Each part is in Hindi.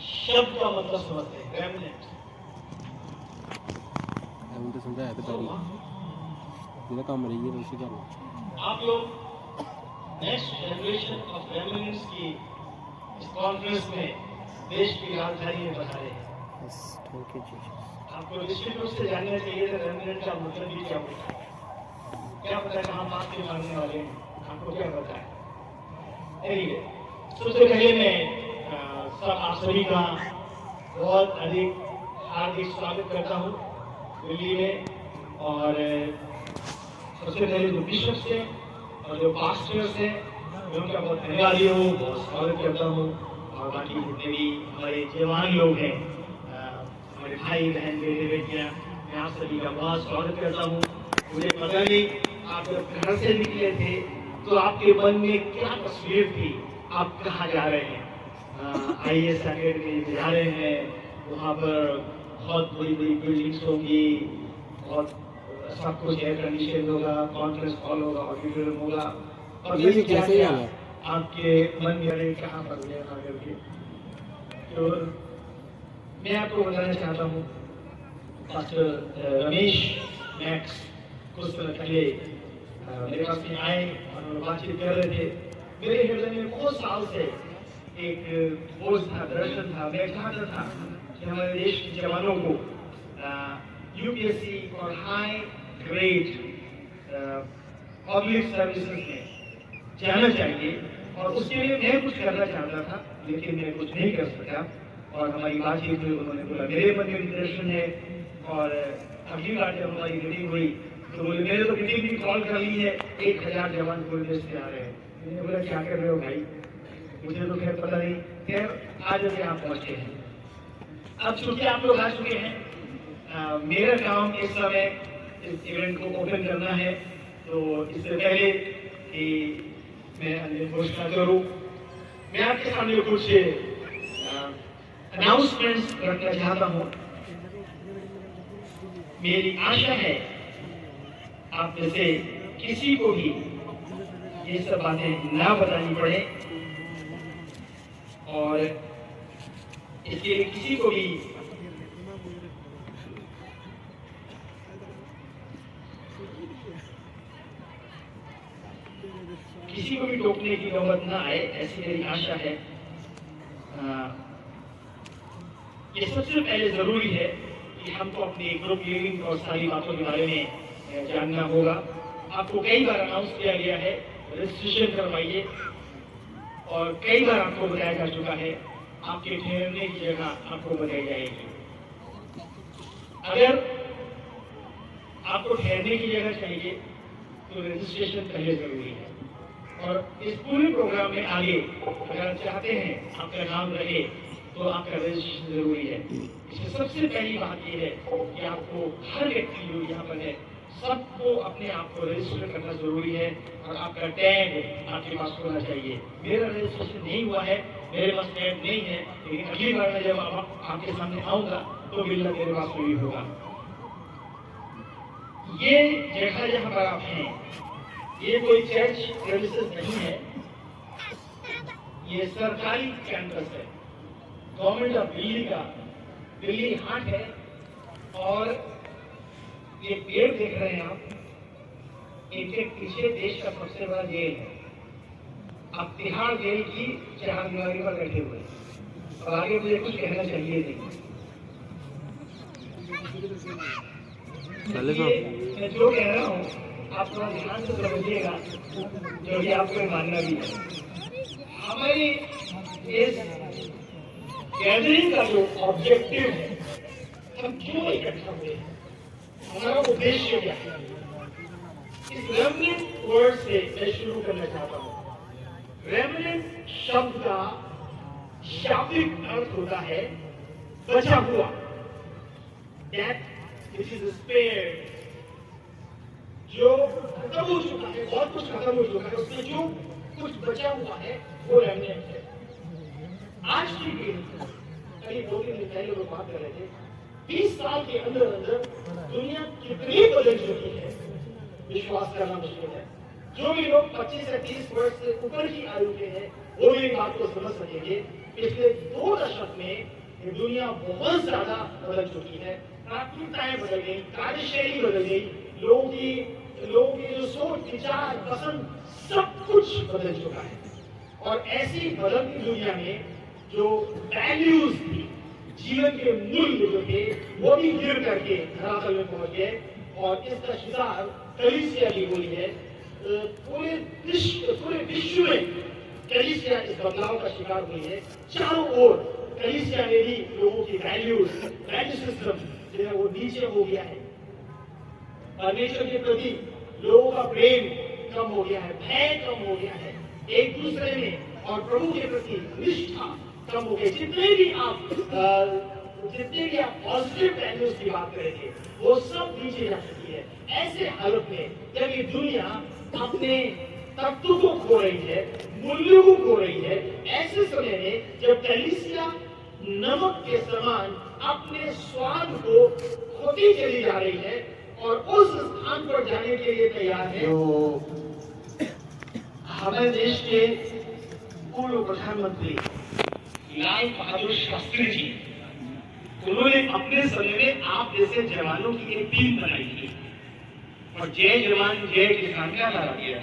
शब्द का मतलब समझते हैं, रेमिनेंट। हम तो समझाया था पहले ये काम रही है उसी का। आप लोग नेक्स्ट जनरेशन ऑफ रेमिनेंट्स की इस कॉन्फ्रेंस में देश की राजधानी में बता रहे हैं। Thank you Jesus. आपको निश्चित रूप से जानना चाहिए कि रेमिनेंट का मतलब भी क्या होता है। क्या पता है कहाँ बात के मानने वाले हैं, आपको क्या पता है। एनीवे, सबसे पहले मैं आप सभी का बहुत अधिक हार्दिक स्वागत करता हूँ दिल्ली में। और सबसे पहले जो बिशप्स हैं और जो पास्टर्स हैं उनका बहुत धन्यवाद हूँ, बहुत स्वागत करता हूँ। और बाकी जितने भी हमारे जवान लोग हैं, हमारे भाई बहन बेटे बेटियाँ, मैं आप सभी का बहुत स्वागत करता हूँ। मुझे पता नहीं आप जब घर से निकले थे तो आपके मन में क्या तस्वीर थी, आप कहाँ जा रहे हैं। IAS अकेडमी में जा रहे हैं, वहाँ पर बहुत बड़ी बड़ी बिल्डिंग्स होंगी, बहुत सब कुछ एयर कंडीशन होगा, कॉन्फ्रेंस हॉल होगा, ऑडिटोरियम होगा, और ये क्या कैसे क्या होगा? आपके मन में रहे कहाँ पर ले करके। तो मैं आपको बताना चाहता हूँ, पास्टर रमेश मैक्स कुछ समय पहले मेरे पास में आए और बातचीत कर रहे थे। मेरे हृदय में बहुत साल से एक बोझ था, दर्शन था। मैं चाहता था कि हमारे देश के जवानों को UPSC और हाई ग्रेड पब्लिक सर्विसेज में जाना चाहिए, और उसके लिए मैं कुछ करना चाहता था, लेकिन मैं कुछ नहीं कर सका। और हमारी बातचीत में उन्होंने बोला मेरे मन में भी दर्शन है। और अगली बार जब हमारी मीटिंग हुई तो बोले मेरे तो मीटिंग भी कॉल कर ली है, 1000 जवान पूरे देश से आ रहे हैं। मैंने बोला क्या कर रहे हो भाई, मुझे तो खैर पता नहीं। खैर आज अभी आप पहुंचे हैं। अब चूंकि आप लोग आ चुके हैं, मेरा काम इस समय इस इवेंट को ओपन करना है। तो इससे पहले कि मैं अन्य घोषणा करूं, मैं आपके सामने कुछ अनाउंसमेंट्स रखना चाहता हूं। मेरी आशा है आप में से किसी को भी ये सब बातें ना बतानी पड़े, और इसके लिए किसी को भी टोकने की नौबत ना आए, ऐसी मेरी आशा है। ये सबसे पहले जरूरी है कि हमको अपनी ग्रुप लीडिंग और सारी बातों के बारे में जानना होगा। आपको कई बार अनाउंस किया गया है, रजिस्ट्रेशन करवाइए। और कई बार आपको बताया जा चुका है, आपके ठहरने की जगह आपको बताई जाएगी। अगर आपको ठहरने की जगह चाहिए तो रजिस्ट्रेशन पहले जरूरी है। और इस पूरे प्रोग्राम में आगे अगर चाहते हैं आपका नाम रहे तो आपका रजिस्ट्रेशन जरूरी है। इसमें सबसे पहली बात यह है कि आपको हर व्यक्ति जो यहाँ पर है सबको अपने आप को रजिस्टर करना जरूरी है, और आपका टैग आपके पास होना चाहिए। मेरा रजिस्ट्रेशन नहीं हुआ है, मेरे पास टैग नहीं है, लेकिन अगली बार मैं जब आपके सामने आऊंगा तो बिल्ला मेरे पास भी होगा। ये जगह जहाँ पर आप हैं, ये कोई चर्च प्रेमिसेस नहीं है, ये सरकारी कैंपस है, गवर्नमेंट ऑफ दिल्ली का दिल्ली हाट है। और ये पेड़ देख रहे हैं आप, इनके पीछे देश का सबसे बड़ा जेल है। आप तिहाड़ जेल की चारदीवारी पर बैठे हुए हैं, और आगे मुझे कुछ कहना चाहिए नहीं। मैं जो कह रहा हूँ आप थोड़ा ध्यान से समझिएगा, जो कि आपको मानना भी है। हमारी इस गैदरिंग का जो ऑब्जेक्टिव है, हम क्यों इकट्ठा हुए, हमारा उद्देश्य क्या है, इस रेमिनेंट वर्ड से मैं शुरू करना चाहता हूँ। रेमिनेंट शब्द का शाब्दिक अर्थ होता है बचा हुआ, that which is spared, जो खत्म हो चुका है, बहुत कुछ खत्म हो चुका है, उसमें जो कुछ बचा हुआ है वो रेमिनेंट है। आज की डेट करीब 2-3 दिन पहले लोग बात कर रहे थे, 20 साल के अंदर अंदर दुनिया कितनी बदल चुकी है, विश्वास करना मुश्किल है। जो भी लोग 25 या 30 वर्ष से ऊपर की आयु के हैं वो मेरी बात को समझ सकेंगे। पिछले 2 दशक में ये दुनिया बहुत ज्यादा बदल चुकी है, प्राथमिकताएं बदल गई, कार्यशैली बदल गई, लोगों की जो सोच, विचार, पसंद, सब कुछ बदल चुका है। और ऐसी बदलती दुनिया में जो वैल्यूज थी, जीवन के मूल्य जो थे, वो भी गिर करके धरातल में पहुंच गए। और इसका शिकार कलीसिया भी हुई है। पूरे विश्व में कलीसिया इस बदलाव का शिकार हुई है। चारों ओर कलीसिया में भी लोगों की वैल्यू सिस्टम जो है वो नीचे हो गया है। परमेश्वर के प्रति लोगों का प्रेम कम हो गया है, भय कम हो गया है, एक दूसरे में और प्रभु के प्रति निष्ठा कम हो गई। जितने भी आप पॉजिटिव वैल्यूज की बात करेंगे वो सब नीचे जा चुकी है। ऐसे हालत में जब ये दुनिया अपने तत्व को खो रही है, मूल्यों को खो रही है, ऐसे समय में जब कलीसिया नमक के समान अपने स्वाद को खोती चली जा रही है और उस स्थान पर जाने के लिए तैयार है, तो हमारे देश के पूर्व प्रधानमंत्री लाल बहादुर शास्त्री जी, उन्होंने अपने समय में आप जैसे जवानों की एक टीम बनाई थी और जय जवान जय किसान का नारा दिया।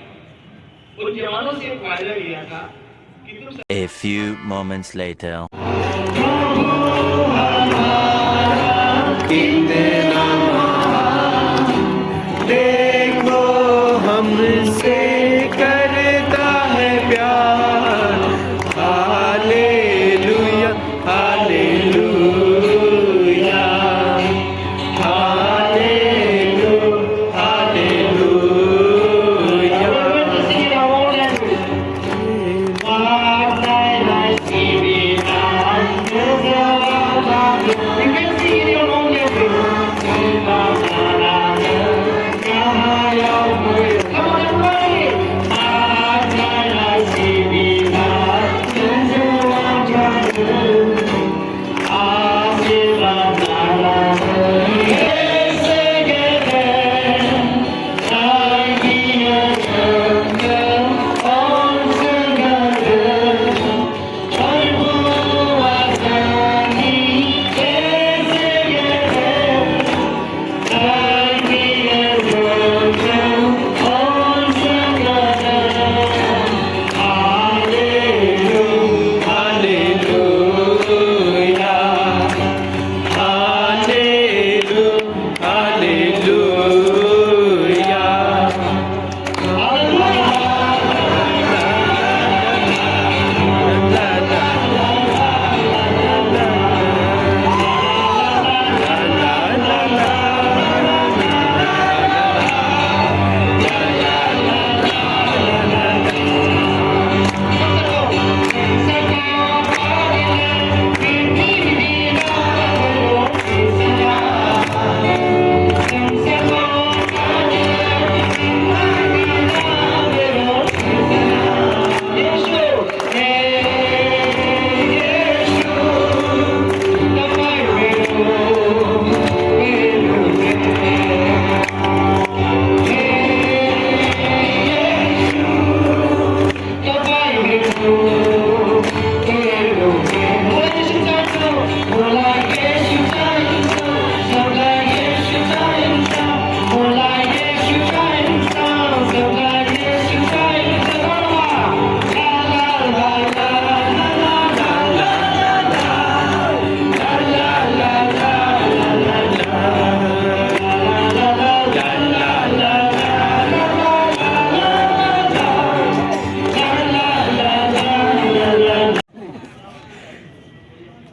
उन जवानों से एक वायदा लिया था कि तुम A few moments later. देखो हमसे करता है प्यार, हालेलुया हालेलुया हालेलुया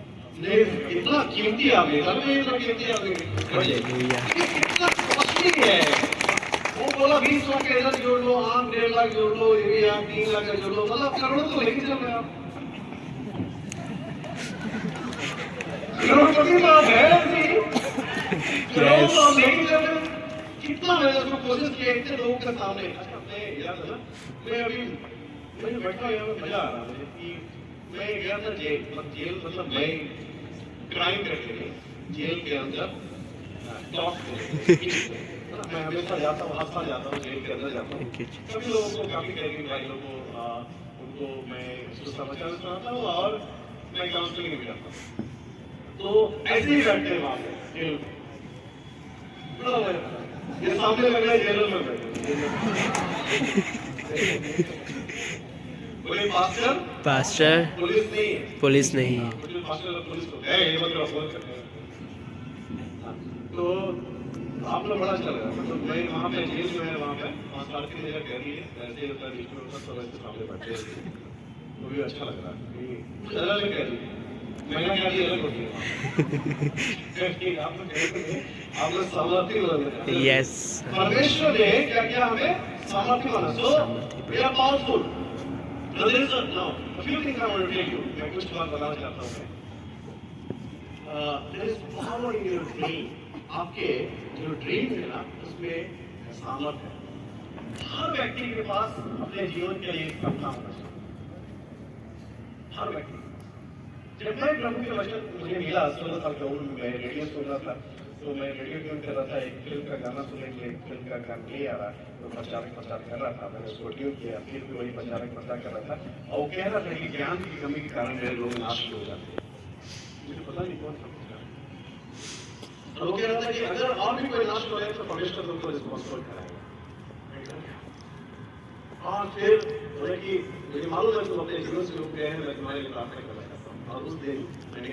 इतना कीमती आ गई, इतना कीमती आ गई, कितना कॉस्टली है। वो बोला 20 लाख के इधर जोड़ लो, आप 1.5 लाख जोड़ लो, ये भी आप 3 लाख का जोड़ लो, मतलब करोड़ों तो लेके चल रहे आप। करोड़पति तो आप है, करोड़ तो आप लेके चल रहे। कितना मैंने उसको कोशिश किया इतने लोगों के सामने। मैं याद है ना, मैं अभी मैंने बैठा हुआ मजा आ रहा है कि मैं गया था जेल मतलब मैं क्राइम करके जेल के अंदर टॉक मैं हमेशा जाता हूँ, हादसा जाता हूँ, जेल के अंदर जाता हूँ। सभी लोगों को काफी कैदी भाई लोगों को तो मैं उसको समझना चाहता हूँ और मैं काउंसलिंग भी करता हूँ। तो ऐसे ही बैठते हैं वहाँ पे जेल में। बड़ा मजा आता है। ये सामने लग रहा है जेल में बैठे। बोले पास्टर पुलिस नहीं है। पुलिस नहीं है। मुझे पास्टर पुलिस को ये मत करो फोन करते हैं। तो आप लोग बड़ा अच्छा लगा। मतलब मैं वहाँ पे जेल जो है वहाँ पे 5 साल की मेरा कह रही है वैसे होता है बीच में होता तो वैसे सामने बैठे हैं। तो भी अच्छा लग रहा है। कुछ अलग कह रही है। मैंने कहा कि अलग होती है। आप लोग सामर्थ्य बना। यस परमेश्वर ने क्या किया हमें सामर्थ्य बना। So we are powerful. There is a few things I want to tell you. मैं कुछ बात बताना चाहता हूँ मैं। There is power in your dream. आपके जो ड्रीम है ना उसमें सामर्थ्य है। हर व्यक्ति के पास अपने जीवन के लिए एक सपना होना चाहिए। हर व्यक्ति। जब मैं प्रभु के वचन मुझे मिला 16 साल का उम्र में मैं रेडियो सुन रहा था। तो मैं रेडियो ट्यून कर रहा था। एक फिल्म का गाना सुनने के लिए फिल्म का गाना ले आ रहा तो प्रचार कर रहा था। मैंने उसको ट्यून किया फिर भी वही प्रचार कर रहा था और वो कह रहा था कि ज्ञान की कमी के कारण मेरे लोग नाश हो जाते हैं। मुझे पता नहीं कौन था और वो कह रहा था कि अगर और भी कोई नाश हो जाए तो परमेश्वर तुमको रिस्पॉन्सिबल कराएगा। और फिर बोले कि मुझे मालूम है तुम अपने जीवन से रुक गए हैं मैं तुम्हारे लिए प्रार्थना करना चाहता हूँ। और उस दिन मैंने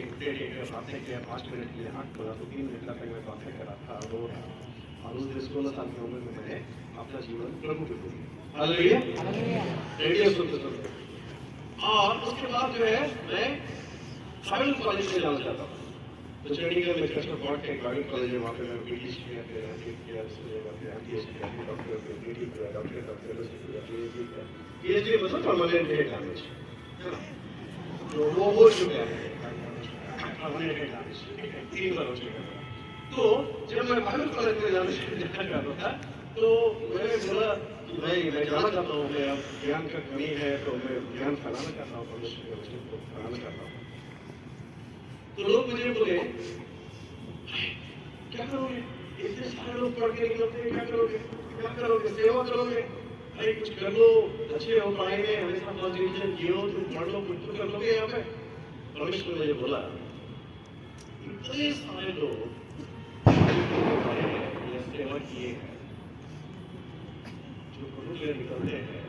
प्रार्थना किया 5 मिनट के लिए 8 बोला तो 3 मिनट तक मैं प्रार्थना कर रहा था रो रहा था। और उस दिन 16 साल की उम्र में मैंने अपना जीवन प्रभु के प्रति हालेलुया रेडियो सुनते और उसके बाद जो है मैं बाइबल कॉलेज में जाना चाहता हूँ। तो चंडीगढ़ में कृष्ण पॉट का एक बाइबल कॉलेज है। वहाँ पे मैं पीएचडी किया फिर एमएड किया फिर एमपीएचडी किया फिर डॉक्टर फिर पीएचडी किया डॉक्टर का फेलोशिप किया पीएचडी किया। पीएचडी मतलब परमानेंट हेड नॉलेज तो वो हो चुका है परमानेंट हेड नॉलेज 3 बार हो चुका है। तो जब मैं बाइबल कॉलेज में जाना चाहता था तो मैंने बोला कि भाई मैं जाना चाहता हूँ मैं अब ज्ञान का कमी है तो मैं ज्ञान फैलाना चाहता हूँ परमेश्वर के वचन को फैलाना चाहता हूँ। तो लोग मुझे बोले क्या करोगे इतने सारे लोग पढ़ के निकलते हैं क्या करोगे सेवा करोगे अरे कुछ कर लो अच्छे हो पढ़ाएंगे हमेशा फर्स्ट डिवीजन जियो तुम पढ़ लो कुछ तो कर लोगे यहाँ पे। परमेश्वर ने मुझे बोला इतने सारे लोग सेवा किए हैं जो प्रभु के लिए निकलते हैं।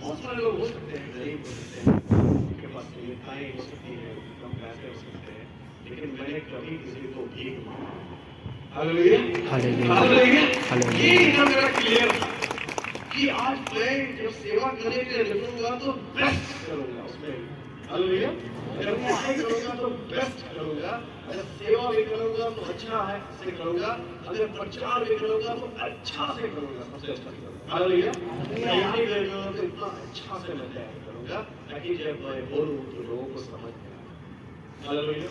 बहुत सारे लोग हो सकते हैं गरीब हो सकते हैं उनके पास सुविधाएं हो सकती है कम पैसे हो सकते हैं लेकिन मैंने कभी किसी को भीख मांगा। हालेलुया हालेलुया ये एकदम मेरा क्लियर था कि आज मैं जब सेवा करने के लिए निकलूंगा तो बेस्ट करूंगा उसमें। हालेलुया जब मैं आगे करूंगा तो बेस्ट करूंगा। अगर सेवा भी करूंगा तो अच्छा है से करूंगा। अगर प्रचार भी करूंगा तो अच्छा से करूंगा सबसे अच्छा करूंगा। हालेलुया तैयारी करूंगा तो इतना अच्छा से मैं तैयारी करूंगा ताकि जब मैं बोलूं तो लोगों को समझ में आए। Hallelujah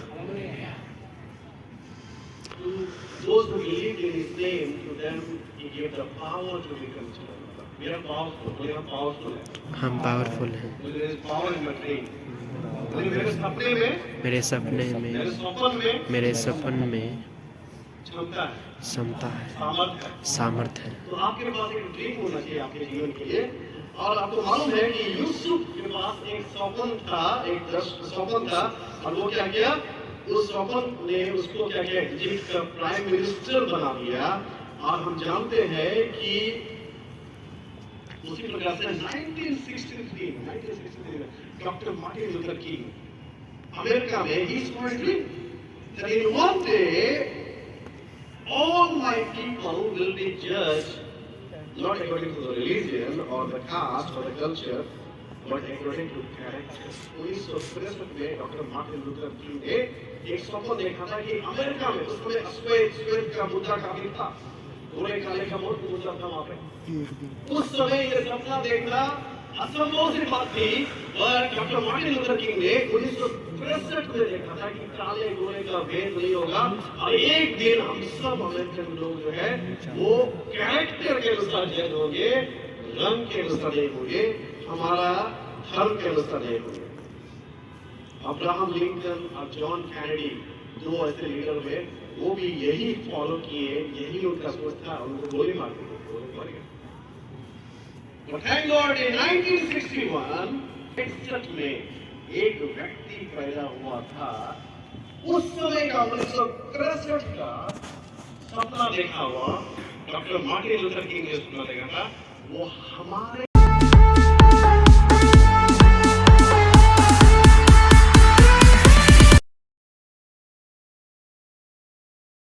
those who believe in his name to them he gave the power to become children. We are powerful है। हम पावरफुल हैं। There is power in my brain। मेरे सपने में मेरे सपन में क्षमता है सामर्थ्य है। तो आपके पास एक ड्रीम होना चाहिए आपके जीवन के लिए। और आपको मालूम है कि यूसुफ के पास एक स्वप्न था और वो क्या किया उस स्वप्न ने उसको क्या किया इजिप्ट का प्राइम मिनिस्टर बना दिया। और हम जानते हैं कि उसी प्रकार से 1963 doctor Martin Luther king America में he saw a dream that in one day all my people will be judged not according to the religion or the caste or the culture but according to character। 1963 में डॉक्टर मार्टिन लूथर किंग ने एक स्वप्न देखा था कि अमेरिका में उस समय श्वेत का मुद्रा काफी था गोरे काले का बहुत मुद्रा था वहाँ पे। उस समय ये सपना देखना असंभव सी बात थी और डॉक्टर मार्टिन लूथर किंग ने 1963 में देखा था कि काले गोरे का भेद नहीं होगा और एक दिन हम सब अमेरिकन लोग जो है वो कैरेक्टर के अनुसार जज होंगे रंग के अनुसार नहीं होंगे हमारा धर्म के अनुसार नहीं होंगे। अब्राहम लिंकन और जॉन कैनेडी 2 ऐसे लीडर हुए वो भी यही फॉलो किए यही उनका सोच था उनको गोली मार दी गोली मार गए। But thank God in 1961, 61 में एक व्यक्ति पैदा हुआ था। उस समय का 1963 का सपना देखा हुआ डॉक्टर मार्टिन लूथर किंग ने सपना देखा था। वो हमारे